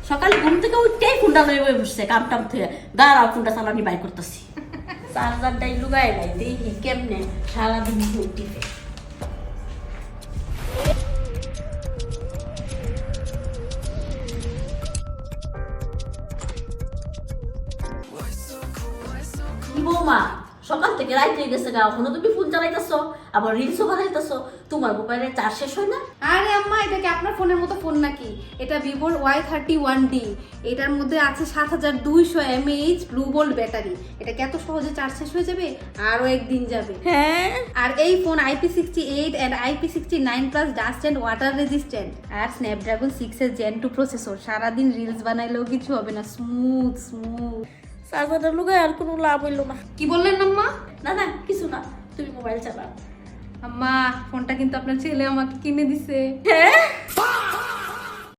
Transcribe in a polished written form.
সকালে ঘুম থেকে উঠতেই ফোনটা লয়ে বসছে কাম টাম থেকে দাঁড়াও ফোনটা চালানি বাই করতেছি চার্জারটাই লুগাই নাই দেখি কেমনে সারাদিন টিপে কি বৌমা সকাল থেকে রাইতে হয়ে গেছে গা এখনো তুমি ফোন চালাইতেছো আবার রিলসও বানাইতেছো তোমার মোবাইলে চার্জ শেষ হয় না? আরে আম্মা, এটা কি আপনার ফোনের মতো ফোন নাকি? এটা ভিভোর Y31D। এটার মধ্যে আছে 7200 mAh ব্লু বোল্ট ব্যাটারি। এটা কি এত সহজে চার্জ শেষ হয়ে যাবে? আরো একদিন যাবে। হ্যাঁ আর এই phone IP68 and IP69 plus dust and water resistant আর স্ন্যাপড্রাগন 6 এর Gen 2 প্রসেসর। সারাদিন রিলস বানাইলেও কিছু হবে না, স্মুথ স্মুথ। চার্জারটা লুগাই আর কোনো লাভ হইলো না। কি বললেন আম্মা? না না কিছু না, তুমি মোবাইল চালাও। আম্মা, ফোনটা কিন্তু আপনার ছেলে আমাকে কিনে দিছে। হ্যাঁ